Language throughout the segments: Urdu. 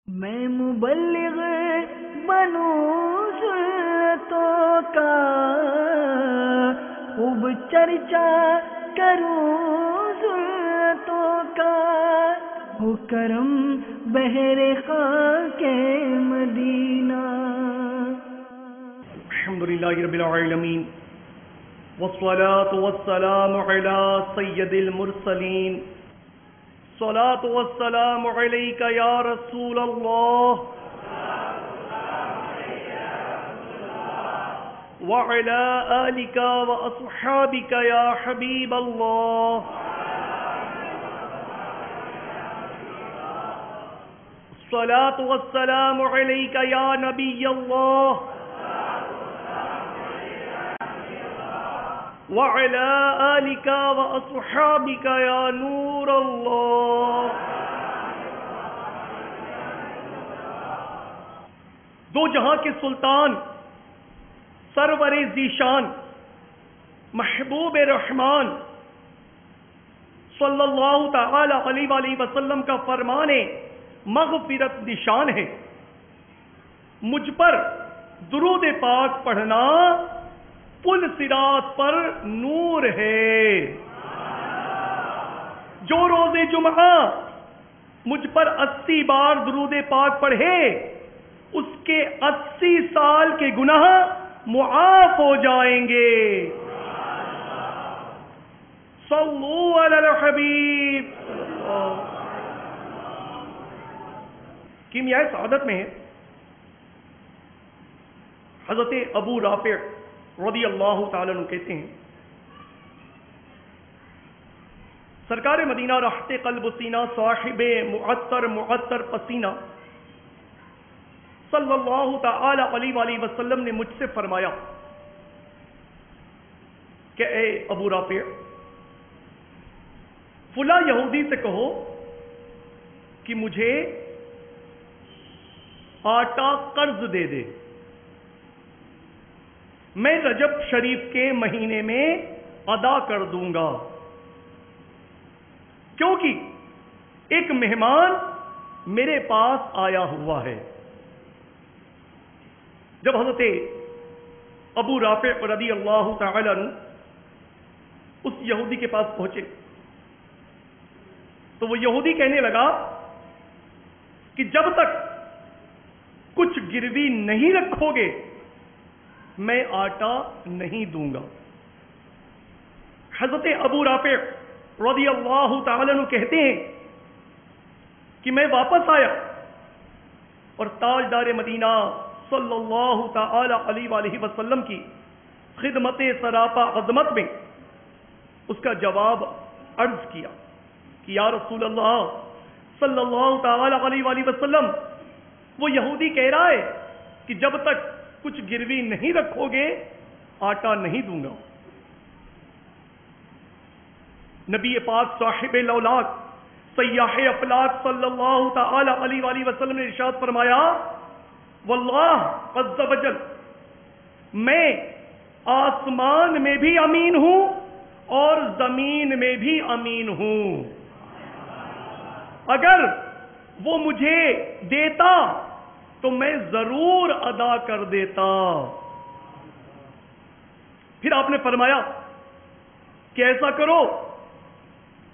میں مبلغ بنوں سنتوں کا، خوب چرچا کروں سنتوں کا، ہو کرم بہر خاک مدینہ۔ الحمدللہ رب العالمین والصلاة والسلام علی سید المرسلین، الصلاة والسلام علیک یا رسول اللہ وعلی آلک واصحابک یا حبیب اللہ، الصلاة والسلام علیک یا نبی اللہ وعلی آلک واصحابک یا نور اللہ۔ دو جہاں کے سلطان، سرور ذیشان، محبوب رحمان صلی اللہ تعالی علیہ وآلہ وسلم کا فرمان مغفرت نشان ہے، مجھ پر درود پاک پڑھنا پل صراط پر نور ہے۔ جو روز جمعہ مجھ پر 80 بار درود پاک پڑھے، اس کے 80 سال کے گناہ معاف ہو جائیں گے۔ صلو علی الحبیب۔ کیمیائے سعادت میں ہے، حضرت ابو رافع رضی اللہ تعالیٰ عنہ کہتے ہیں، سرکار مدینہ راحت قلب و سینہ، صاحب معطر پسینہ صلی اللہ تعالی علیہ وآلہ وسلم نے مجھ سے فرمایا کہ اے ابو رافع، فلاں یہودی سے کہو کہ مجھے آٹا قرض دے دے، میں رجب شریف کے مہینے میں ادا کر دوں گا، کیونکہ ایک مہمان میرے پاس آیا ہوا ہے۔ جب حضرت ابو رافع رضی اللہ تعالی عنہ اس یہودی کے پاس پہنچے تو وہ یہودی کہنے لگا کہ جب تک کچھ گروی نہیں رکھو گے میں آٹا نہیں دوں گا۔ حضرت ابو رافع رضی اللہ تعالی عنہ کہتے ہیں کہ میں واپس آیا اور تاجدار مدینہ صلی اللہ تعالی علیہ وآلہ وسلم کی خدمت سراپا عظمت میں اس کا جواب عرض کیا کہ یا رسول اللہ صلی اللہ تعالی علیہ وآلہ وسلم، وہ یہودی کہہ رہا ہے کہ جب تک کچھ گروی نہیں رکھو گے آٹا نہیں دوں گا۔ نبی پاک صاحب الاولاق سیاح افلاک صلی اللہ تعالی علیہ وآلہ وسلم نے ارشاد فرمایا، واللہ عز وجل، میں آسمان میں بھی امین ہوں اور زمین میں بھی امین ہوں، اگر وہ مجھے دیتا تو میں ضرور ادا کر دیتا۔ پھر آپ نے فرمایا کہ ایسا کرو،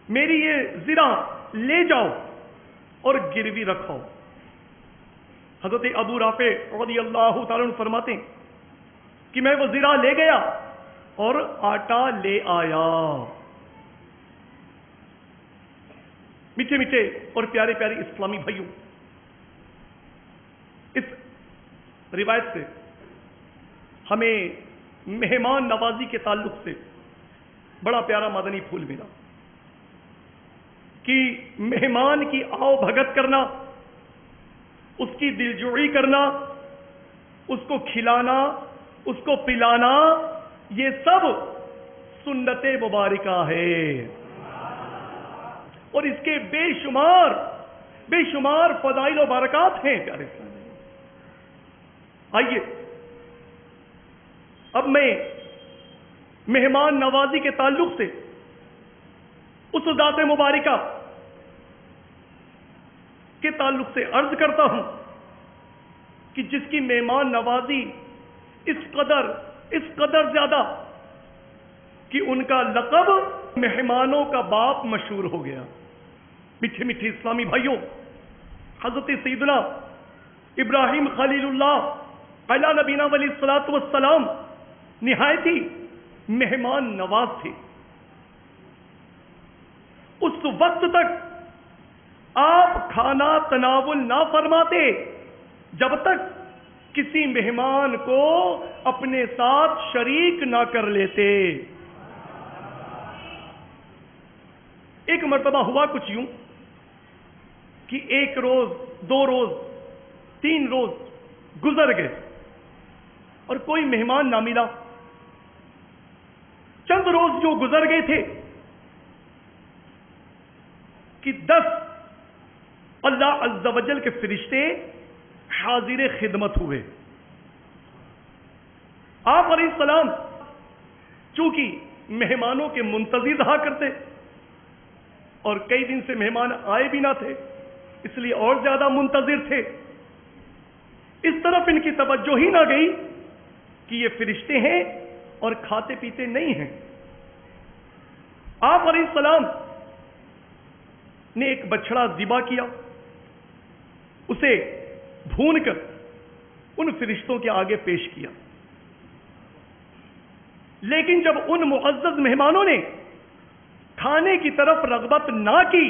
میری یہ زرہ لے جاؤ اور گروی رکھو۔ حضرت ابو رافع رضی اللہ تعالیٰ عنہ فرماتے ہیں کہ میں وہ زرہ لے گیا اور آٹا لے آیا۔ میٹھے میٹھے اور پیارے پیارے اسلامی بھائیوں، اس روایت سے ہمیں مہمان نوازی کے تعلق سے بڑا پیارا مدنی پھول ملا کہ مہمان کی آؤ بھگت کرنا، اس کی دلجوئی کرنا، اس کو کھلانا، اس کو پلانا، یہ سب سنت مبارکہ ہے اور اس کے بے شمار فضائل و برکات ہیں پیارے۔ آئیے اب میں مہمان نوازی کے تعلق سے اس ذات مبارکہ کے تعلق سے عرض کرتا ہوں کہ جس کی مہمان نوازی اس قدر زیادہ کہ ان کا لقب مہمانوں کا باپ مشہور ہو گیا۔ میٹھے میٹھے اسلامی بھائیوں، حضرت سیدنا ابراہیم خلیل اللہ علی نبینا علیہ الصلوۃ والسلام نہایت ہی مہمان نواز تھے۔ اس وقت تک آپ کھانا تناول نہ فرماتے جب تک کسی مہمان کو اپنے ساتھ شریک نہ کر لیتے۔ ایک مرتبہ ہوا کچھ یوں کہ 1 روز 2 روز 3 روز گزر گئے اور کوئی مہمان نہ ملا۔ چند روز جو گزر گئے تھے کہ 10 اللہ عز و جل کے فرشتے حاضر خدمت ہوئے۔ آپ علیہ السلام چونکہ مہمانوں کے منتظر رہا کرتے اور کئی دن سے مہمان آئے بھی نہ تھے، اس لیے اور زیادہ منتظر تھے۔ اس طرف ان کی توجہ ہی نہ گئی کہ یہ فرشتے ہیں اور کھاتے پیتے نہیں ہیں۔ آپ علیہ السلام نے ایک بچڑا ذبح کیا، اسے بھون کر ان فرشتوں کے آگے پیش کیا۔ لیکن جب ان معزز مہمانوں نے کھانے کی طرف رغبت نہ کی،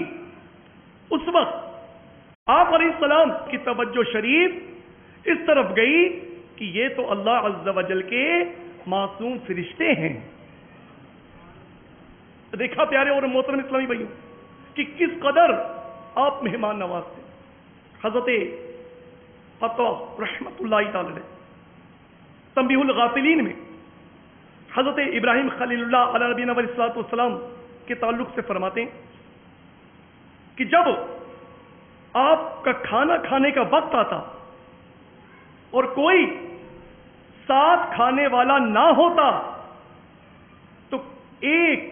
اس وقت آپ علیہ السلام کی توجہ شریف اس طرف گئی کہ یہ تو اللہ عز و جل کے معصوم فرشتے ہیں۔ دیکھا پیارے اور محترم اسلامی بھائیوں کہ کس قدر آپ مہمان نواز تھے۔ حضرت عطا رحمت اللہ تعالی نے تنبیہ الغافلین میں حضرت ابراہیم خلیل اللہ علیہ نبینا علیہ الصلوۃ والسلام کے تعلق سے فرماتے ہیں کہ جب آپ کا کھانا کھانے کا وقت آتا اور کوئی ساتھ کھانے والا نہ ہوتا تو 1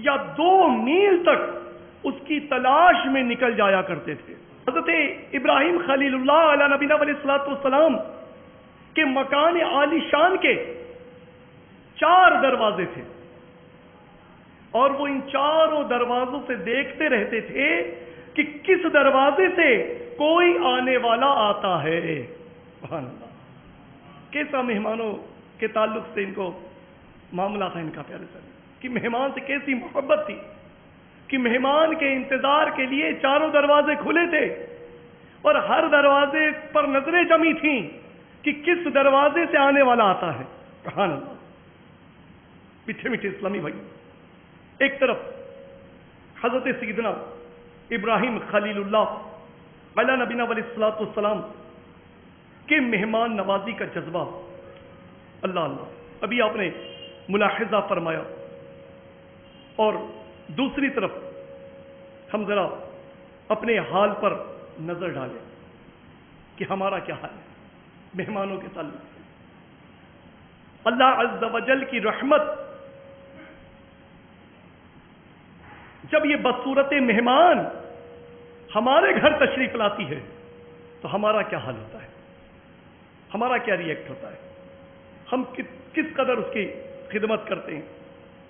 یا 2 میل تک اس کی تلاش میں نکل جایا کرتے تھے۔ حضرت ابراہیم خلیل اللہ علیہ نبینا علیہ الصلوۃ والسلام کے مکان عالی شان کے 4 دروازے تھے اور وہ ان چاروں دروازوں سے دیکھتے رہتے تھے کہ کس دروازے سے کوئی آنے والا آتا ہے۔ سبحان اللہ، کیسا مہمانوں کے تعلق سے ان کو معاملہ تھا ان کا پیارے سر، کہ مہمان سے کیسی محبت تھی کہ مہمان کے انتظار کے لیے چاروں دروازے کھلے تھے اور ہر دروازے پر نظریں جمی تھیں کہ کس دروازے سے آنے والا آتا ہے۔ سبحان اللہ، میٹھے میٹھے اسلامی بھائی، ایک طرف حضرت سیدنا ابراہیم خلیل اللہ علیہ نبینا علیہ الصلوۃ والسلام کے مہمان نوازی کا جذبہ، اللہ اللہ، ابھی آپ نے ملاحظہ فرمایا، اور دوسری طرف ہم ذرا اپنے حال پر نظر ڈالیں کہ ہمارا کیا حال ہے مہمانوں کے تعلق سے۔ اللہ عز و جل کی رحمت جب یہ بدصورت مہمان ہمارے گھر تشریف لاتی ہے تو ہمارا کیا حال ہوتا ہے، ہمارا کیا ری ایکٹ ہوتا ہے، ہم کس قدر اس کی خدمت کرتے ہیں،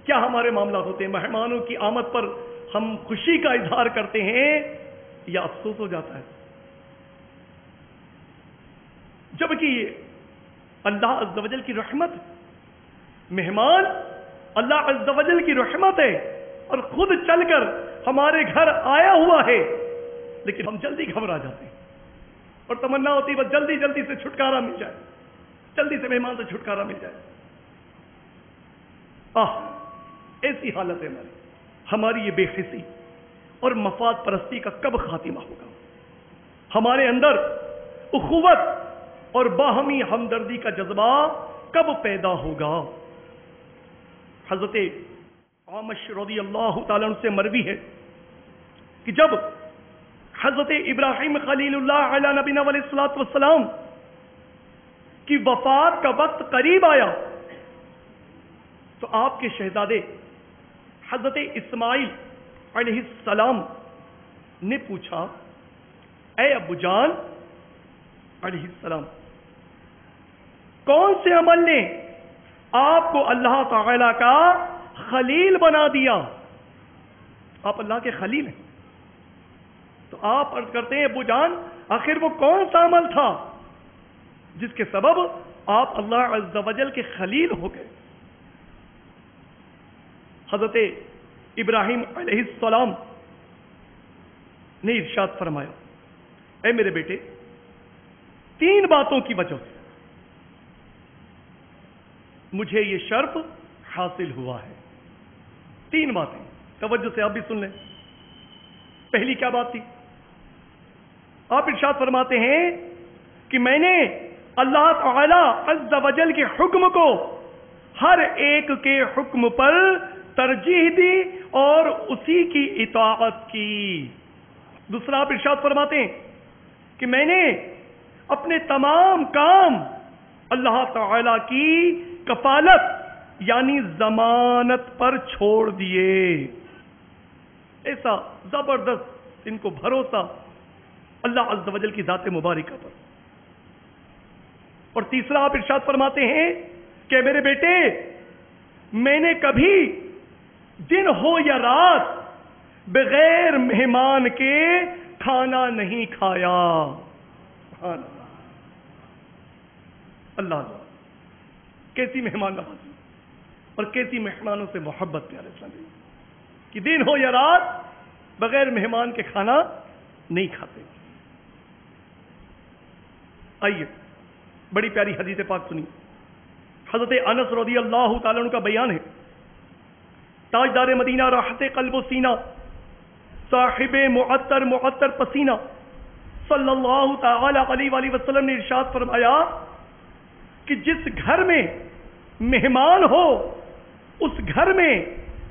کیا ہمارے معاملات ہوتے ہیں۔ مہمانوں کی آمد پر ہم خوشی کا اظہار کرتے ہیں یا افسوس ہو جاتا ہے، جبکہ یہ اللہ عز و جل کی رحمت، مہمان اللہ عز و جل کی رحمت ہے اور خود چل کر ہمارے گھر آیا ہوا ہے، لیکن ہم جلدی گھبرا جاتے ہیں اور تمنا ہوتی ہے بس جلدی جلدی سے چھٹکارا مل جائے، جلدی سے مہمان سے چھٹکارا مل جائے۔ ایسی حالت ہے ہماری یہ بے حسی اور مفاد پرستی کا کب خاتمہ ہوگا؟ ہمارے اندر اخوت اور باہمی ہمدردی کا جذبہ کب پیدا ہوگا؟ حضرت عامش رضی اللہ تعالیٰ عنہ سے مروی ہے کہ جب حضرت ابراہیم خلیل اللہ علیہ نبینا علیہ الصلوۃ والسلام کی وفات کا وقت قریب آیا تو آپ کے شہزادے حضرت اسماعیل علیہ السلام نے پوچھا اے ابو جان علیہ السلام، کون سے عمل نے آپ کو اللہ تعالی کا خلیل بنا دیا؟ آپ اللہ کے خلیل ہیں. تو آپ عرض کرتے ہیں ابو جان آخر وہ کون سا عمل تھا جس کے سبب آپ اللہ عز و جل کے خلیل ہو گئے؟ حضرت ابراہیم علیہ السلام نے ارشاد فرمایا، اے میرے بیٹے، 3 باتوں کی وجہ سے مجھے یہ شرف حاصل ہوا ہے. 3 باتیں، توجہ سے آپ بھی سن لیں. پہلی کیا بات تھی؟ آپ ارشاد فرماتے ہیں کہ میں نے اللہ تعالی عز و جل کے حکم کو ہر ایک کے حکم پر ترجیح دی اور اسی کی اطاعت کی. دوسرا آپ ارشاد فرماتے ہیں کہ میں نے اپنے تمام کام اللہ تعالی کی کفالت یعنی ضمانت پر چھوڑ دیے. ایسا زبردست ان کو بھروسہ اللہ عز و جل کی ذات مبارکہ پر. اور تیسرا آپ ارشاد فرماتے ہیں کہ میرے بیٹے، میں نے کبھی دن ہو یا رات بغیر مہمان کے کھانا نہیں کھایا. اللہ کیسی مہمان نوازی اور کیسی مہمانوں سے محبت پیارے اسلامی کہ دن ہو یا رات بغیر مہمان کے کھانا نہیں کھاتے. آئیے بڑی پیاری حدیث پاک سنی. حضرت انس رضی اللہ تعالیٰ عنہ کا بیان ہے، تاجدار مدینہ راحت قلب و سینہ صاحب معطر پسینہ صلی اللہ تعالی علیہ وآلہ وسلم نے ارشاد فرمایا کہ جس گھر میں مہمان ہو اس گھر میں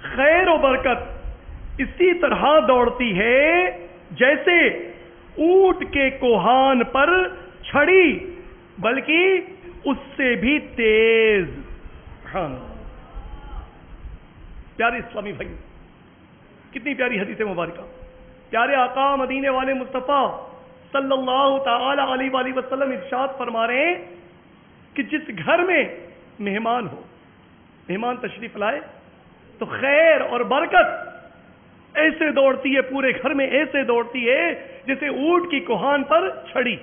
خیر و برکت اسی طرح دوڑتی ہے جیسے اونٹ کے کوہان پر چھڑی، بلکہ اس سے بھی تیز. پیارے اسلامی بھائی، کتنی پیاری حدیث مبارکہ. پیارے آقا مدینے والے مصطفیٰ صلی اللہ تعالی علیہ وآلہ وسلم ارشاد فرما رہے ہیں کہ جس گھر میں مہمان ہو، مہمان تشریف لائے تو خیر اور برکت ایسے دوڑتی ہے پورے گھر میں، ایسے دوڑتی ہے جیسے اونٹ کی کوہان پر چھڑی.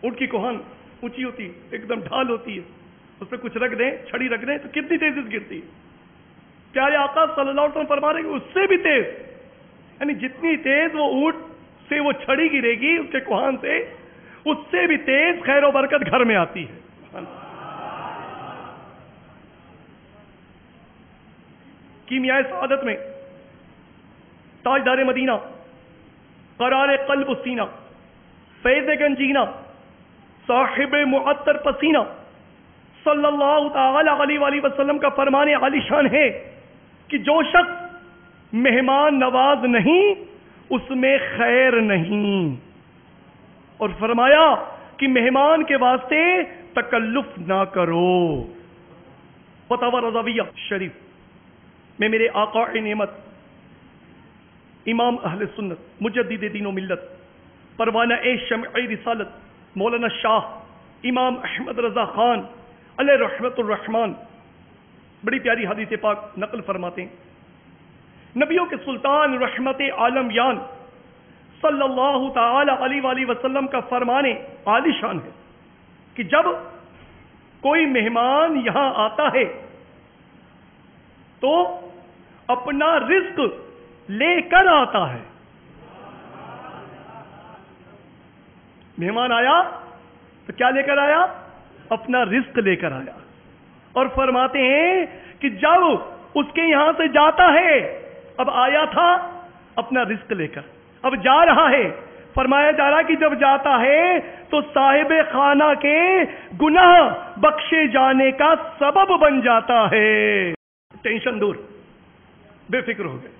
اونٹ کی کوہان اونچی ہوتی ہے، ایک دم ڈھال ہوتی ہے، اس پہ کچھ رکھ دیں، چھڑی رکھ دیں تو کتنی تیزی سے گرتی ہے. پیارے آقا صلی اللہ علیہ وسلم فرما رہے ہیں کہ اس سے بھی تیز، یعنی جتنی تیز وہ اونٹ سے وہ چھڑی گرے گی اس کے کوہان سے، اس سے بھی تیز خیر و برکت گھر میں آتی ہے. کیمیائے سعادت میں تاجدار مدینہ قرار قلب سینہ فیض گنجینہ صاحب معطر پسینہ صلی اللہ تعالی علیہ وآلہ وسلم کا فرمان عالی شان ہے کہ جو شخص مہمان نواز نہیں اس میں خیر نہیں. اور فرمایا کہ مہمان کے واسطے تکلف نہ کرو. فتاوی رضویہ شریف میں میرے آقا نعمت امام اہل سنت مجدد دین و ملت پروانہ شمع رسالت مولانا شاہ امام احمد رضا خان علیہ رحمت الرحمان بڑی پیاری حدیث پاک نقل فرماتے ہیں. نبیوں کے سلطان رحمت عالم یان صلی اللہ تعالی علیہ وآلہ وسلم کا فرمان عالی شان ہے کہ جب کوئی مہمان یہاں آتا ہے تو اپنا رزق لے کر آتا ہے. مہمان آیا تو کیا لے کر آیا؟ اپنا رزق لے کر آیا. اور فرماتے ہیں کہ جب اس کے یہاں سے جاتا ہے، اب آیا تھا اپنا رزق لے کر، اب جا رہا ہے، فرمایا جا رہا کہ جب جاتا ہے تو صاحب خانہ کے گناہ بخشے جانے کا سبب بن جاتا ہے. ٹینشن دور، بے فکر ہو گئے.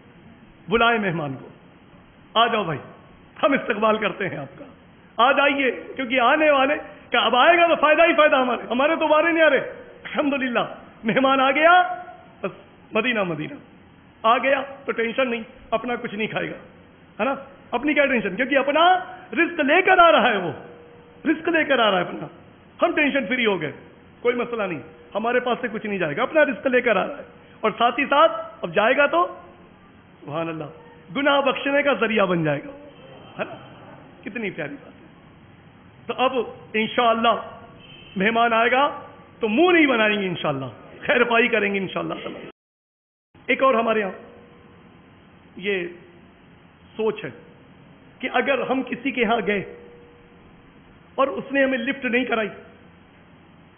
بلائے مہمان کو، آ جاؤ بھائی، ہم استقبال کرتے ہیں آپ کا، آ جائیے، کیونکہ آنے والے کہ اب آئے گا تو فائدہ ہی فائدہ. ہمارے تو بارے نہیں آ رہے. الحمدللہ مہمان آ گیا، بس مدینہ آ گیا تو ٹینشن نہیں، اپنا کچھ نہیں کھائے گا، ہے نا. اپنی کیا ٹینشن, کیونکہ اپنا رزق لے کر آ رہا ہے, وہ رزق لے کر آ رہا ہے اپنا. ہم ٹینشن فری ہو گئے, کوئی مسئلہ نہیں, ہمارے پاس سے کچھ نہیں جائے گا, اپنا رزق لے کر آ رہا ہے. اور ساتھ ہی ساتھ اب جائے گا تو سبحان اللہ گناہ بخشنے کا ذریعہ بن جائے گا, ہے نا. کتنی پیاری بات ہے. تو اب انشاءاللہ مہمان آئے گا تو منہ نہیں بنائیں گے, انشاءاللہ خیر پائی کریں گے انشاءاللہ. ایک اور ہمارے یہاں یہ سوچ ہے کہ اگر ہم کسی کے یہاں گئے اور اس نے ہمیں لفٹ نہیں کرائی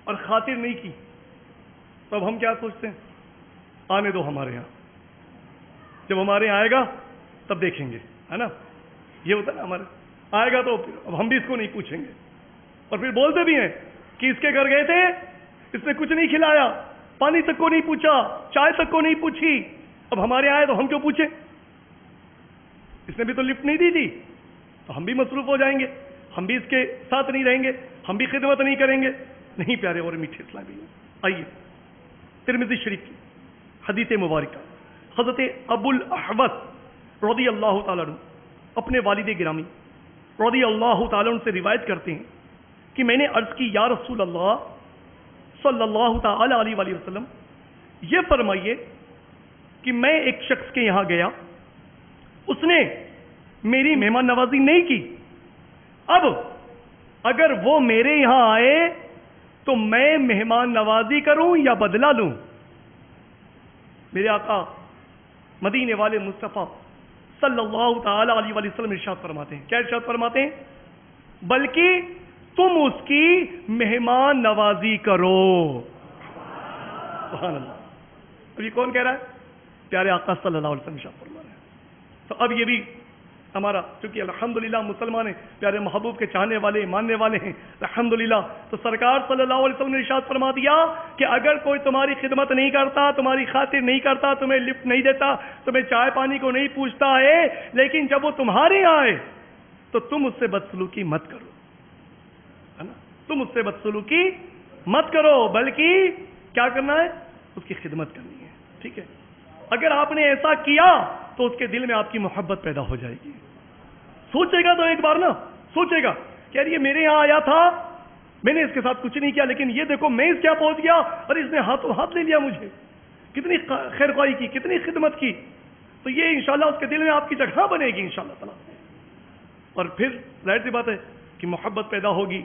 اور خاطر نہیں کی, تو اب ہم کیا سوچتے ہیں, آنے دو ہمارے یہاں, جب ہمارے یہاں آئے گا تب دیکھیں گے, ہے نا. یہ ہوتا ہے نا, ہمارے آئے گا تو اب ہم بھی اس کو نہیں پوچھیں گے. اور پھر بولتے بھی ہیں کہ اس کے گھر گئے تھے, اس نے کچھ نہیں کھلایا, پانی تک کو نہیں پوچھا, چائے تک کو نہیں پوچھی, اب ہمارے آئے تو ہم کیوں پوچھیں, اس نے بھی تو لفٹ نہیں دی تھی. تو ہم بھی مصروف ہو جائیں گے, ہم بھی اس کے ساتھ نہیں رہیں گے, ہم بھی خدمت نہیں کریں گے. نہیں پیارے اور میٹھے اسلامی. آئیے ترمذی شریف کی حدیث مبارکہ, حضرت ابو الاحوص رضی اللہ تعالیٰ عنہ اپنے والد گرامی رضی اللہ تعالیٰ عنہ سے روایت کرتے ہیں کہ میں نے عرض کی, یا رسول اللہ صلی اللہ تعالی علیہ وآلہ وسلم, یہ فرمائیے کہ میں ایک شخص کے یہاں گیا, اس نے میری مہمان نوازی نہیں کی, اب اگر وہ میرے یہاں آئے تو میں مہمان نوازی کروں یا بدلہ لوں. میرے آقا مدینے والے مصطفیٰ صلی اللہ تعالی علیہ وآلہ وسلم ارشاد فرماتے ہیں, کیا ارشاد فرماتے ہیں, بلکہ تم اس کی مہمان نوازی کرو. سبحان اللہ. اب یہ کون کہہ رہا ہے, پیارے آقا صلی اللہ علیہ وسلم ارشاد فرما رہے ہیں. تو اب یہ بھی ہمارا, چونکہ الحمدللہ مسلمان ہیں, پیارے محبوب کے چاہنے والے ماننے والے ہیں الحمدللہ, تو سرکار صلی اللہ علیہ وسلم نے ارشاد فرما دیا کہ اگر کوئی تمہاری خدمت نہیں کرتا, تمہاری خاطر نہیں کرتا, تمہیں لفٹ نہیں دیتا, تمہیں چائے پانی کو نہیں پوچھتا ہے, لیکن جب وہ تمہارے آئے تو تم اس سے بدسلوکی مت کرو, ہے نا. تم اس سے بدسلوکی مت کرو, بلکہ کیا کرنا ہے, اس کی خدمت کرنی ہے. ٹھیک ہے. اگر آپ نے ایسا کیا تو اس کے دل میں آپ کی محبت پیدا ہو جائے گی. سوچے گا تو ایک بار نا, سوچے گا کہ یار یہ میرے یہاں آیا تھا, میں نے اس کے ساتھ کچھ نہیں کیا, لیکن یہ دیکھو میں اس کے یہاں پہنچ گیا اور اس نے ہاتھوں ہاتھ لے لیا مجھے, کتنی خیر خواہی کی, کتنی خدمت کی. تو یہ انشاءاللہ اس کے دل میں آپ کی جگہ بنے گی انشاءاللہ تعالیٰ. اور پھر ظاہر سی بات ہے کہ محبت پیدا ہوگی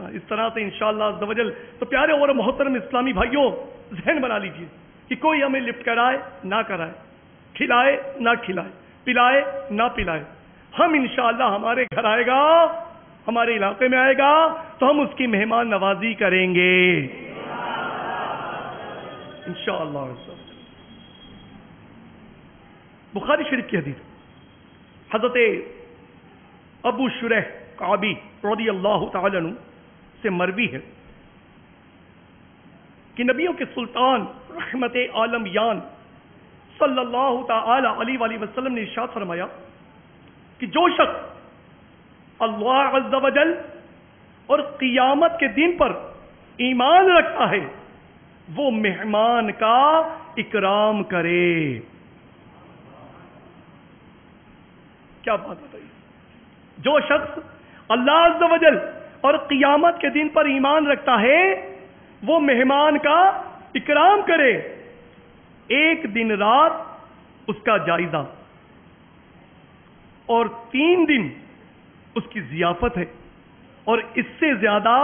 اس طرح سے انشاءاللہ عز و جل. تو پیارے اور محترم اسلامی بھائیوں, ذہن بنا لیجیے کہ کوئی ہمیں لفٹ کرائے نہ کرائے, کھلائے نہ کھلائے, پلائے نہ پلائے, ہم انشاءاللہ ہمارے گھر آئے گا, ہمارے علاقے میں آئے گا تو ہم اس کی مہمان نوازی کریں گے انشاءاللہ. بخاری شریف کی حدیث, حضرت ابو شریح کعبی رضی اللہ تعالی عنہ سے مروی ہے کہ نبیوں کے سلطان رحمت عالم یان صلی اللہ تعالی علیہ وآلہ وسلم نے ارشاد فرمایا کہ جو شخص اللہ عز و جل اور قیامت کے دن پر ایمان رکھتا ہے وہ مہمان کا اکرام کرے. کیا بات بتائیے, جو شخص اللہ عز و جل اور قیامت کے دن پر ایمان رکھتا ہے وہ مہمان کا اکرام کرے. ایک دن رات اس کا جائزہ اور 3 دن اس کی ضیافت ہے, اور اس سے زیادہ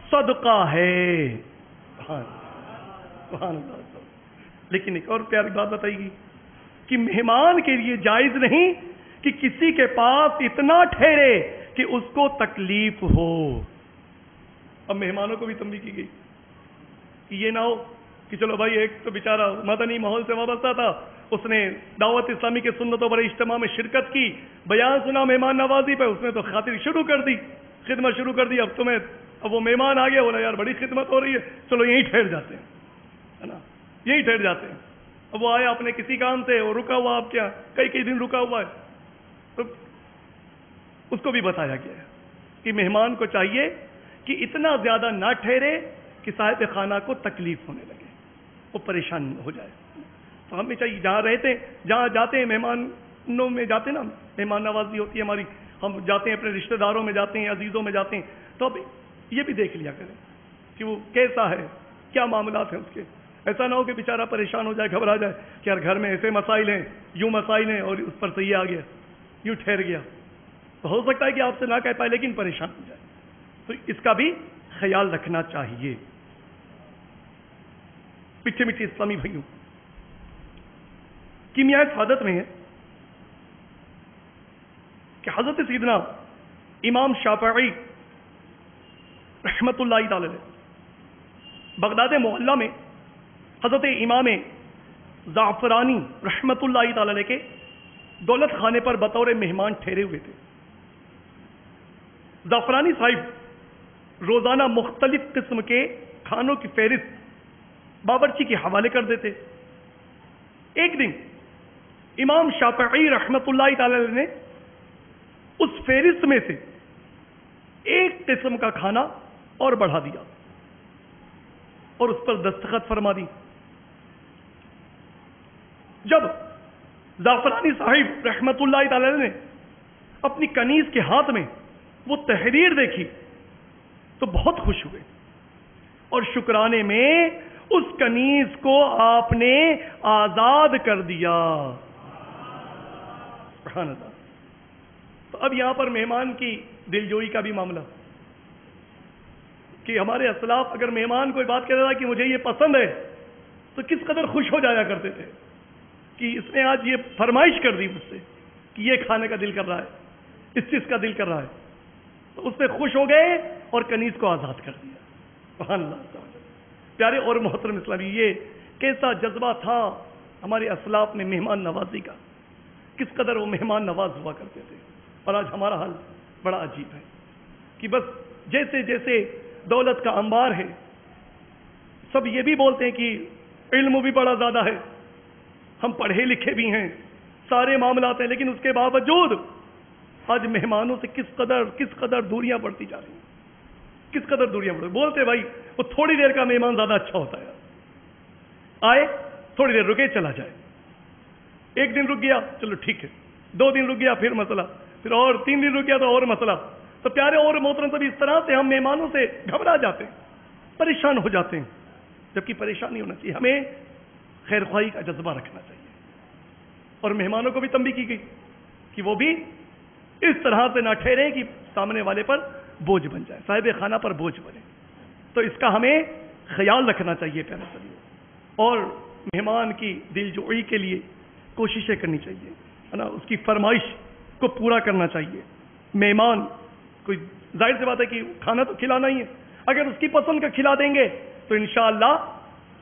صدقہ ہے. سبحان اللہ. لیکن ایک اور پیاری بات بتائی گی کہ مہمان کے لیے جائز نہیں کہ کسی کے پاس اتنا ٹھہرے کہ اس کو تکلیف ہو. اب مہمانوں کو بھی تنبیہ کی گئی کہ یہ نہ ہو کہ چلو بھائی ایک تو بیچارہ مدنی ماحول سے وابستہ تھا, اس نے دعوت اسلامی کے سنتوں بڑے اجتماع میں شرکت کی, بیان سنا مہمان نوازی پہ, اس نے تو خاطر شروع کر دی, خدمت شروع کر دی. اب وہ مہمان آ گیا, بولا یار بڑی خدمت ہو رہی ہے, چلو یہیں ٹھہر جاتے ہیں, ہے نا, یہیں ٹھہر جاتے ہیں. اب وہ آیا اپنے کسی کام سے, وہ رکا ہوا, آپ کیا کئی دن رکا ہوا ہے, تو اس کو بھی بتایا گیا ہے کہ مہمان کو چاہیے کہ اتنا زیادہ نہ ٹھہرے کہ صاحب خانہ کو تکلیف ہونے لگے, وہ پریشان ہو جائے. تو ہمیں چاہیے جہاں رہتے, جہاں جاتے ہیں مہمانوں میں جاتے نا, مہمان نوازی ہوتی ہے ہماری، ہم جاتے ہیں اپنے رشتہ داروں میں جاتے ہیں، عزیزوں میں جاتے ہیں، تو اب یہ بھی دیکھ لیا کریں کہ وہ کیسا ہے، کیا معاملات ہیں اس کے. ایسا نہ ہو کہ بیچارہ پریشان ہو جائے، گھبرا جائے کہ یار گھر میں ایسے مسائل ہیں، یوں مسائل ہیں، اور اس پر سے یہ آ گیا، یوں ٹھہر گیا. تو ہو سکتا ہے کہ آپ سے نہ کہہ پائے لیکن پریشان ہو جائے. تو اس کا بھی خیال رکھنا چاہیے. میٹھے میٹھے اسلامی بھائیوں، کیمیائے سعادت میں ہے کہ حضرت سیدنا امام شافعی رحمت اللہ تعالی علیہ بغداد معلیٰ میں حضرت امام زعفرانی رحمت اللہ تعالی علیہ کے دولت خانے پر بطور مہمان ٹھہرے ہوئے تھے. زعفرانی صاحب روزانہ مختلف قسم کے کھانوں کی فہرست باورچی کے حوالے کر دیتے. ایک دن امام شافعی رحمت اللہ تعالی علیہ نے اس فہرست میں سے ایک قسم کا کھانا اور بڑھا دیا اور اس پر دستخط فرما دی. جب زعفرانی صاحب رحمت اللہ تعالی علیہ نے اپنی کنیز کے ہاتھ میں وہ تحریر دیکھی تو بہت خوش ہوئے اور شکرانے میں اس کنیز کو آپ نے آزاد کر دیا. سبحان اللہ. تو اب یہاں پر مہمان کی دلجوئی کا بھی معاملہ کہ ہمارے اسلاف اگر مہمان کوئی بات کہہ رہا ہے کہ مجھے یہ پسند ہے تو کس قدر خوش ہو جایا کرتے تھے کہ اس نے آج یہ فرمائش کر دی مجھ سے کہ یہ کھانے کا دل کر رہا ہے، اس چیز کا دل کر رہا ہے. تو اس سے خوش ہو گئے اور کنیز کو آزاد کر دیا. سبحان اللہ. پیارے اور محترم اسلامی، یہ کیسا جذبہ تھا ہمارے اسلاف میں مہمان نوازی کا، کس قدر وہ مہمان نواز ہوا کرتے تھے. اور آج ہمارا حال بڑا عجیب ہے کہ بس جیسے جیسے دولت کا انبار ہے، سب یہ بھی بولتے ہیں کہ علم بھی بڑا زیادہ ہے، ہم پڑھے لکھے بھی ہیں، سارے معاملات ہیں، لیکن اس کے باوجود آج مہمانوں سے کس قدر دوریاں بڑھتی جا رہی ہیں، کس قدر دوریاں بڑھ. بولتے بھائی وہ تھوڑی دیر کا مہمان زیادہ اچھا ہوتا ہے، آئے تھوڑی دیر رکے چلا جائے، ایک دن رک گیا چلو ٹھیک ہے، 2 دن رک گیا پھر مسئلہ، پھر اور 3 دن رک گیا تو اور مسئلہ. تو پیارے اور محترم سب اس طرح سے ہم مہمانوں سے گھبرا جاتے ہیں، پریشان ہو جاتے ہیں، جبکہ پریشان نہیں ہونا چاہیے. ہمیں خیر خواہی کا جذبہ رکھنا چاہیے. اور مہمانوں کو بھی تنبیہ کی گئی کہ وہ بھی اس طرح سے نہ ٹھہرے کہ سامنے والے پر بوجھ بن جائے، صاحب خانہ پر بوجھ بنے. تو اس کا ہمیں خیال رکھنا چاہیے پیارے سبھی، اور مہمان کی دل جوئی کے لیے کوششیں کرنی چاہیے، ہے نا، اس کی فرمائش کو پورا کرنا چاہیے. مہمان کوئی ظاہر سی بات ہے کہ کھانا تو کھلانا ہی ہے، اگر اس کی پسند کا کھلا دیں گے تو انشاءاللہ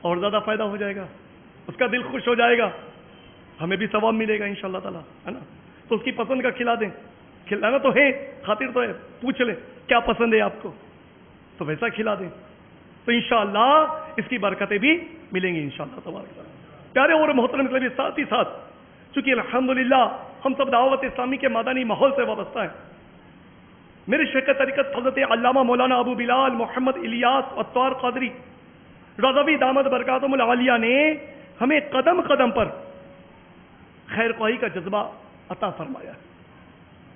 اور زیادہ فائدہ ہو جائے گا، اس کا دل خوش ہو جائے گا، ہمیں بھی ثواب ملے گا انشاءاللہ تعالی، ہے نا. تو اس کی پسند کا کھلا دیں، کھلانا تو ہے، خاطر تو ہے، پوچھ لیں کیا پسند ہے آپ کو تو ویسا کھلا دیں، تو انشاءاللہ اس کی برکتیں بھی ملیں گی انشاءاللہ تبارک تعالی. پیارے اور محترم کے ساتھ ہی ساتھ چونکہ الحمدللہ ہم سب دعوت اسلامی کے مدنی ماحول سے وابستہ ہیں، میرے شیخ طریقت حضرت علامہ مولانا ابو بلال محمد الیاس عطار قادری رضوی دامت برکاتہم العالیہ نے ہمیں قدم قدم پر خیر خواہی کا جذبہ عطا فرمایا ہے،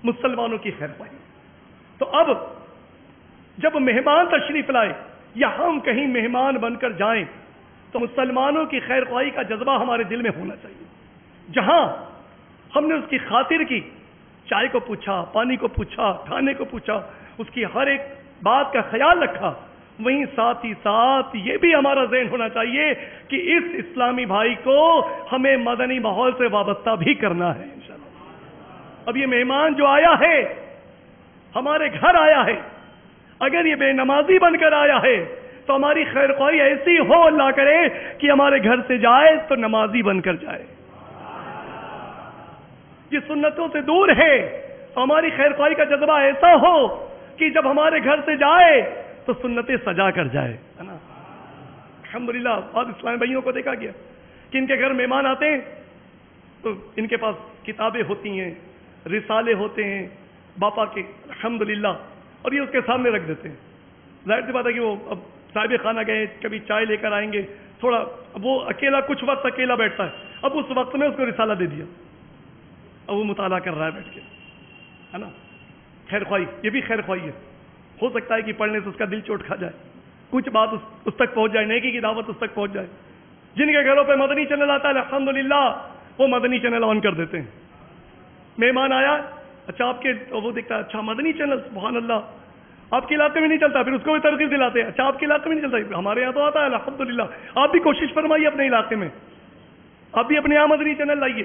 مسلمانوں کی خیر خواہی. تو اب جب مہمان تشریف لائے یا ہم کہیں مہمان بن کر جائیں تو مسلمانوں کی خیر خواہی کا جذبہ ہمارے دل میں ہونا چاہیے. جہاں ہم نے اس کی خاطر کی، چائے کو پوچھا، پانی کو پوچھا، کھانے کو پوچھا، اس کی ہر ایک بات کا خیال رکھا، وہیں ساتھ ہی ساتھ یہ بھی ہمارا ذہن ہونا چاہیے کہ اس اسلامی بھائی کو ہمیں مدنی ماحول سے وابستہ بھی کرنا ہے انشاءاللہ. اب یہ مہمان جو آیا ہے ہمارے گھر آیا ہے، اگر یہ بے نمازی بن کر آیا ہے تو ہماری خیر خواہی ایسی ہو اللہ کرے کہ ہمارے گھر سے جائے تو نمازی بن کر جائے. یہ سنتوں سے دور ہے تو ہماری خیر خواہی کا جذبہ ایسا ہو کہ جب ہمارے گھر سے جائے تو سنتیں سجا کر جائے، ہے نا. الحمدللہ بعض اسلامی بھائیوں کو دیکھا گیا کہ ان کے گھر مہمان آتے ہیں تو ان کے پاس کتابیں ہوتی ہیں، رسالے ہوتے ہیں باپا کے، الحمدللہ، اور یہ اس کے سامنے رکھ دیتے ہیں. ظاہر سی بات ہے کہ وہ اب صاحب خانہ گئے، کبھی چائے لے کر آئیں گے، تھوڑا وہ اکیلا کچھ وقت اکیلا بیٹھتا ہے، اب اس وقت میں اس کو رسالہ دے دیا، اب وہ مطالعہ کر رہا ہے بیٹھ کے، ہے نا، خیر خواہی، یہ بھی خیر خواہی ہے، ہو سکتا ہے کہ پڑھنے سے اس کا دل چوٹ کھا جائے، کچھ بات اس تک پہنچ جائے، نیکی کی دعوت اس تک پہنچ جائے۔ جن کے گھروں پہ مدنی چینل آتا ہے الحمدللہ وہ مدنی چینل آن کر دیتے ہیں، مہمان آیا، اچھا آپ کے، وہ دیکھتا ہے اچھا مدنی چینل، سبحان اللہ، آپ کے علاقے میں نہیں چلتا، پھر اس کو بھی ترغیب دلاتے ہیں، اچھا آپ کے علاقے میں نہیں چلتا، ہمارے یہاں تو آتا ہے الحمدللہ، آپ بھی کوشش فرمائیے اپنے علاقے میں، آپ بھی اپنے یہاں مدنی چینل لائیے،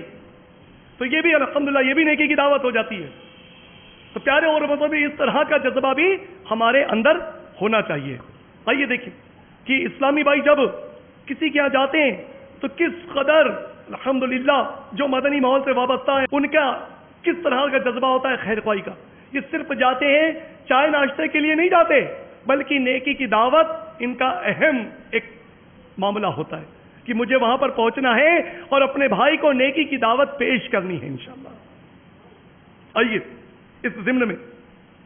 تو یہ بھی الحمدللہ یہ بھی نیکی کی دعوت ہو جاتی ہے۔ تو پیارے اور مذہبی اس طرح کا جذبہ بھی ہمارے اندر ہونا چاہیے۔ آئیے دیکھیں کہ اسلامی بھائی جب کسی کے یہاں جاتے ہیں تو کس قدر الحمدللہ جو مدنی ماحول سے وابستہ ہے ان کا کس طرح کا جذبہ ہوتا ہے خیر خواہی کا۔ یہ صرف جاتے ہیں چائے ناشتے کے لیے نہیں جاتے، بلکہ نیکی کی دعوت ان کا اہم ایک معاملہ ہوتا ہے کہ مجھے وہاں پر پہنچنا ہے اور اپنے بھائی کو نیکی کی دعوت پیش کرنی ہے انشاءاللہ۔ آئیے اس ضمن میں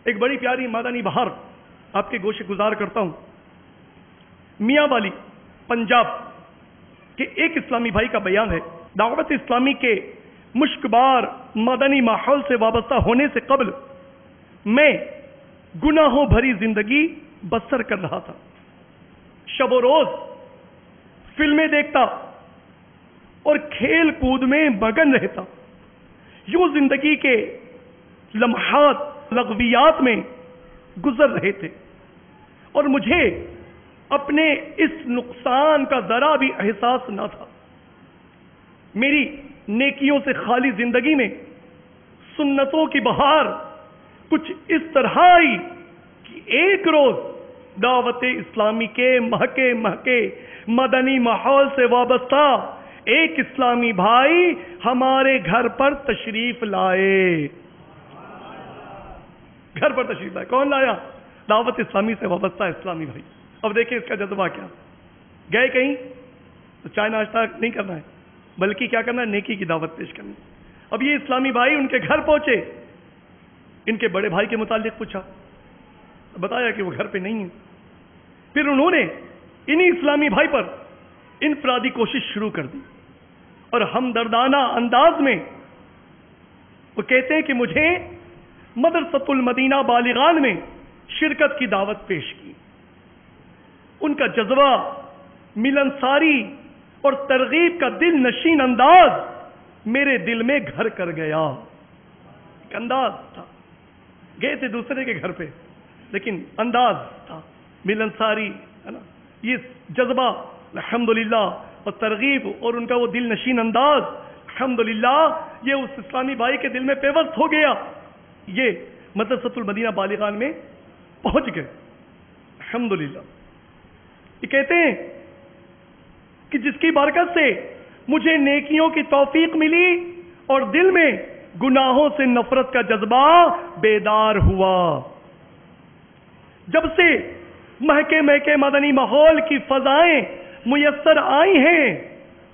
ایک بڑی پیاری مدنی بہار آپ کے گوشے گزار کرتا ہوں۔ میاں والی پنجاب کے ایک اسلامی بھائی کا بیان ہے، دعوت اسلامی کے مشکبار مدنی ماحول سے وابستہ ہونے سے قبل میں گناہوں بھری زندگی بسر کر رہا تھا، شب و روز فلمیں دیکھتا اور کھیل کود میں مگن رہتا، یوں زندگی کے لمحات لغویات میں گزر رہے تھے اور مجھے اپنے اس نقصان کا ذرا بھی احساس نہ تھا۔ میری نیکیوں سے خالی زندگی میں سنتوں کی بہار کچھ اس طرح آئی کہ ایک روز دعوت اسلامی کے مہکے مدنی ماحول سے وابستہ ایک اسلامی بھائی ہمارے گھر پر تشریف لائے، گھر پر تشریف لائے۔ کون لایا؟ دعوت اسلامی سے وابستہ اسلامی بھائی۔ اب دیکھیں اس کا جذبہ کیا، گئے کہیں تو چائے ناشتہ نہیں کرنا ہے بلکہ کیا کرنا ہے، نیکی کی دعوت پیش کرنی۔ اب یہ اسلامی بھائی ان کے گھر پہنچے، ان کے بڑے بھائی کے متعلق پوچھا، بتایا کہ وہ گھر پہ نہیں ہے۔ پھر انہوں نے انہی اسلامی بھائی پر انفرادی کوشش شروع کر دی اور ہمدردانہ انداز میں وہ کہتے ہیں کہ مجھے مدرسۃ المدینہ بالغان میں شرکت کی دعوت پیش کی۔ ان کا جذبہ، ملنساری اور ترغیب کا دل نشین انداز میرے دل میں گھر کر گیا۔ ایک انداز تھا، گئے تھے دوسرے کے گھر پہ لیکن انداز تھا ملنساری، ہے نا، یہ جذبہ الحمدللہ اور ترغیب اور ان کا وہ دل نشین انداز الحمدللہ یہ اس اسلامی بھائی کے دل میں پیوست ہو گیا۔ یہ مدرسۃ المدینہ بالغان میں پہنچ گئے الحمدللہ۔ یہ کہتے ہیں کہ جس کی برکت سے مجھے نیکیوں کی توفیق ملی اور دل میں گناہوں سے نفرت کا جذبہ بیدار ہوا۔ جب سے مہکے مدنی ماحول کی فضائیں میسر آئی ہیں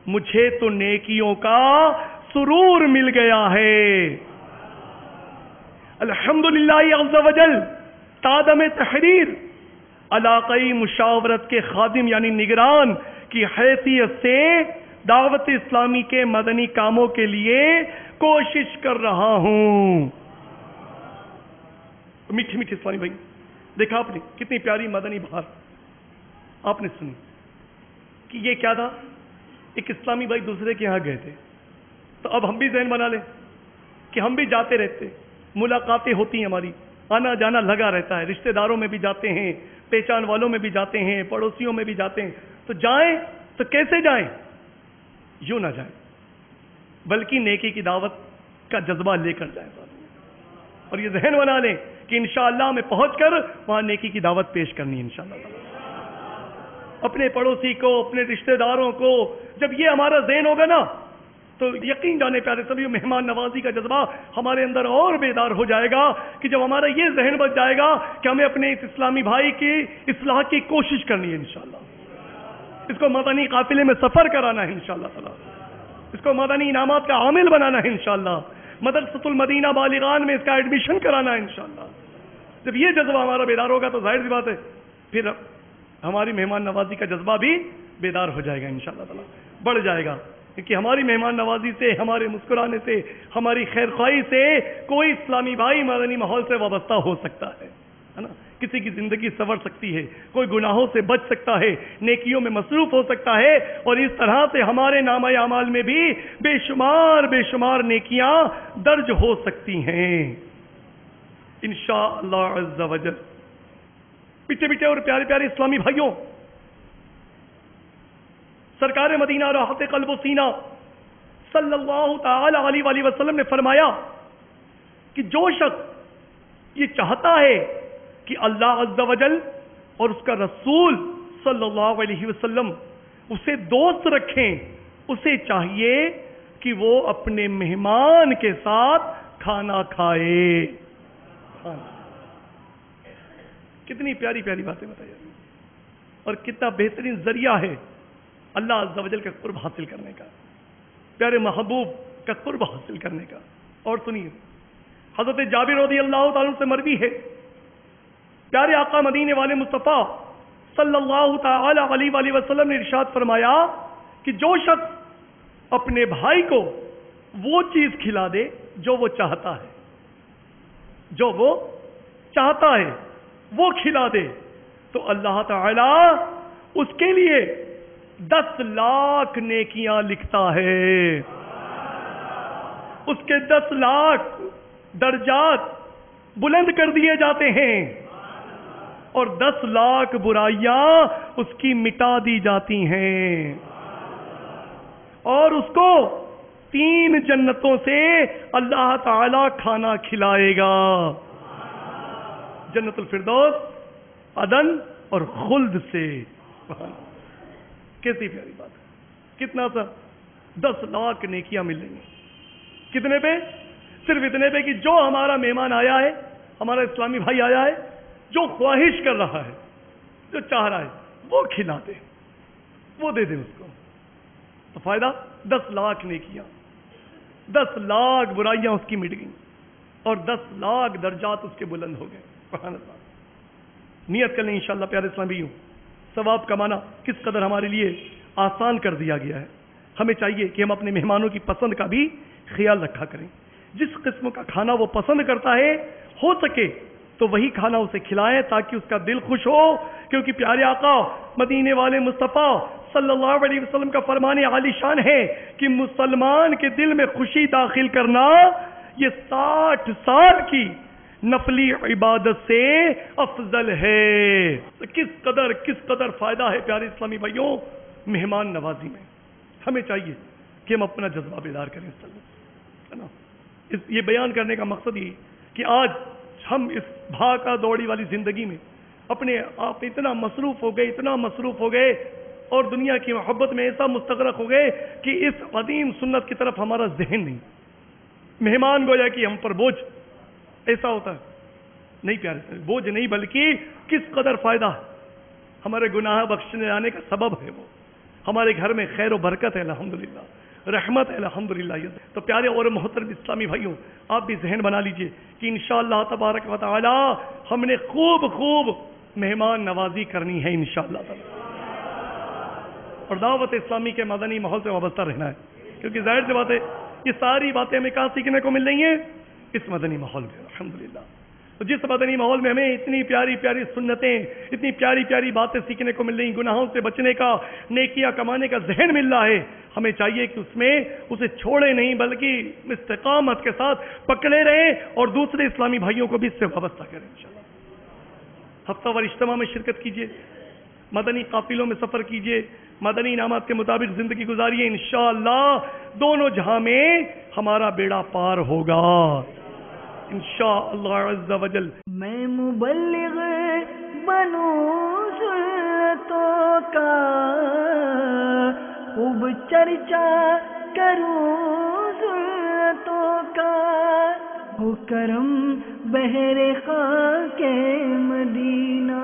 مجھے تو نیکیوں کا سرور مل گیا ہے۔ الحمدللہ عز و جل تادم تحریر علاقائی مشاورت کے خادم یعنی نگران کی حیثیت سے دعوت اسلامی کے مدنی کاموں کے لیے کوشش کر رہا ہوں۔ میٹھے میٹھے اسلامی بھائی، دیکھا آپ نے کتنی پیاری مدنی بہار آپ نے سنی کہ یہ کیا تھا، ایک اسلامی بھائی دوسرے کے یہاں گئے تھے، تو اب ہم بھی ذہن بنا لیں کہ ہم بھی جاتے رہتے، ملاقاتیں ہوتی ہیں، ہماری آنا جانا لگا رہتا ہے، رشتہ داروں میں بھی جاتے ہیں، پہچان والوں میں بھی جاتے ہیں، پڑوسیوں میں بھی جاتے ہیں، تو جائیں تو کیسے جائیں؟ یوں نہ جائیں بلکہ نیکی کی دعوت کا جذبہ لے کر جائیں اور یہ ذہن بنا لیں کہ انشاءاللہ میں پہنچ کر وہاں نیکی کی دعوت پیش کرنی ہے انشاءاللہ۔ اپنے پڑوسی کو، اپنے رشتہ داروں کو جب یہ ہمارا ذہن ہوگا نا تو یقین جانے پیارے سبھی مہمان نوازی کا جذبہ ہمارے اندر اور بیدار ہو جائے گا کہ جب ہمارا یہ ذہن بچ جائے گا کہ ہمیں اپنے اس اسلامی بھائی کی اصلاح کی کوشش کرنی ہے انشاءاللہ، اس کو مدنی قافلے میں سفر کرانا ہے انشاءاللہ تعالی، اس کو مدنی انعامات کا عامل بنانا ہے انشاءاللہ، مدرسۃ المدینہ بالغان میں اس کا ایڈمیشن کرانا ہے انشاءاللہ۔ جب یہ جذبہ ہمارا بیدار ہوگا تو ظاہر سی بات ہے پھر ہماری مہمان نوازی کا جذبہ بھی بیدار ہو جائے گا انشاءاللہ تعالی، بڑھ جائے گا۔ کہ ہماری مہمان نوازی سے، ہمارے مسکرانے سے، ہماری خیر خواہی سے کوئی اسلامی بھائی مدنی ماحول سے وابستہ ہو سکتا ہے نا، کسی کی زندگی سنور سکتی ہے، کوئی گناہوں سے بچ سکتا ہے، نیکیوں میں مصروف ہو سکتا ہے، اور اس طرح سے ہمارے نامہ اعمال میں بھی بے شمار نیکیاں درج ہو سکتی ہیں انشاءاللہ عز و جل۔ پیچھے اور پیارے پیارے اسلامی بھائیوں، سرکار مدینہ راحت قلب و سینہ صلی اللہ تعالی علیہ وآلہ وسلم نے فرمایا کہ جو شخص یہ چاہتا ہے کہ اللہ عز و جل اور اس کا رسول صلی اللہ علیہ وسلم اسے دوست رکھیں، اسے چاہیے کہ وہ اپنے مہمان کے ساتھ کھانا کھائے۔ کتنی پیاری پیاری باتیں بتائی اور کتنا بہترین ذریعہ ہے اللہ عز و جل کا قرب حاصل کرنے کا، پیارے محبوب کا قرب حاصل کرنے کا۔ اور سنیے، حضرت جابر رضی اللہ تعالیٰ سے مروی ہے، پیارے آقا مدینے والے مصطفیٰ صلی اللہ تعالی علیہ وآلہ وسلم نے ارشاد فرمایا کہ جو شخص اپنے بھائی کو وہ چیز کھلا دے جو وہ چاہتا ہے، جو وہ چاہتا ہے وہ کھلا دے، تو اللہ تعالی اس کے لیے 10 لاکھ نیکیاں لکھتا ہے، اس کے 10 لاکھ درجات بلند کر دیے جاتے ہیں، اور 10 لاکھ برائیاں اس کی مٹا دی جاتی ہیں، اور اس کو 3 جنتوں سے اللہ تعالی کھانا کھلائے گا، جنت الفردوس، عدن اور خلد سے۔ کیسی پیاری بات ہے، کتنا سا 10 لاکھ نیکیاں مل رہی ہیں، کتنے پہ؟ صرف اتنے پہ کہ جو ہمارا مہمان آیا ہے، ہمارا اسلامی بھائی آیا ہے، جو خواہش کر رہا ہے، جو چاہ رہا ہے وہ کھلا دے، وہ دے دے اس کو، تو فائدہ 10 لاکھ نیکیاں، 10 لاکھ برائیاں اس کی مٹ گئیں، اور 10 لاکھ درجات اس کے بلند ہو گئے۔ سبحان اللہ۔ نیت کر لیں انشاءاللہ پیارے اسلامیوں، ثواب کمانا کس قدر ہمارے لیے آسان کر دیا گیا ہے۔ ہمیں چاہیے کہ ہم اپنے مہمانوں کی پسند کا بھی خیال رکھا کریں، جس قسم کا کھانا وہ پسند کرتا ہے ہو سکے تو وہی کھانا اسے کھلائیں تاکہ اس کا دل خوش ہو، کیونکہ پیارے آقا مدینے والے مصطفیٰ صلی اللہ علیہ وسلم کا فرمان عالی شان ہے کہ مسلمان کے دل میں خوشی داخل کرنا یہ 60 سال کی نفلی عبادت سے افضل ہے۔ کس قدر فائدہ ہے پیارے اسلامی بھائیوں مہمان نوازی میں۔ ہمیں چاہیے کہ ہم اپنا جذبہ بیدار کریں، ہے نا۔ یہ بیان کرنے کا مقصد یہ کہ آج ہم اس بھاگا دوڑی والی زندگی میں اپنے آپ اتنا مصروف ہو گئے اور دنیا کی محبت میں ایسا مستغرق ہو گئے کہ اس قدیم سنت کی طرف ہمارا ذہن نہیں۔ مہمان گویا کہ ہم پر بوجھ، ایسا ہوتا ہے نہیں پیارے سے، بوجھ نہیں بلکہ کس قدر فائدہ ہے، ہمارے گناہ بخشنے جانے کا سبب ہے، وہ ہمارے گھر میں خیر و برکت ہے الحمدللہ، رحمت ہے الحمدللہ۔ تو پیارے اور محترم اسلامی بھائیوں، آپ بھی ذہن بنا لیجئے کہ انشاءاللہ تبارک و تعالی ہم نے خوب مہمان نوازی کرنی ہے انشاءاللہ تعالی، اور دعوت اسلامی کے مدنی ماحول سے وابستہ رہنا ہے، کیونکہ ظاہر سی بات ہے یہ ساری باتیں ہمیں کہاں سیکھنے کو مل رہی ہیں؟ اس مدنی ماحول میں الحمدللہ۔ تو جس مدنی ماحول میں ہمیں اتنی پیاری پیاری سنتیں، اتنی پیاری پیاری باتیں سیکھنے کو مل رہی ہیں، گناہوں سے بچنے کا، نیکیاں کمانے کا ذہن مل رہا ہے، ہمیں چاہیے کہ اس میں اسے چھوڑے نہیں بلکہ استقامت کے ساتھ پکڑے رہیں اور دوسرے اسلامی بھائیوں کو بھی اس سے وابستہ کریں انشاءاللہ۔ ہفتہ وار اجتماع میں شرکت کیجیے، مدنی قافلوں میں سفر کیجیے، مدنی انعامات کے مطابق زندگی گزاریے، انشاءاللہ دونوں جہاں میں ہمارا بیڑا پار ہوگا انشاءاللہ عز و جل۔ میں مبلغ بنوں سنتوں کا، خوب چرچا کروں سنتوں کا، ہو کرم بہر خاک مدینہ۔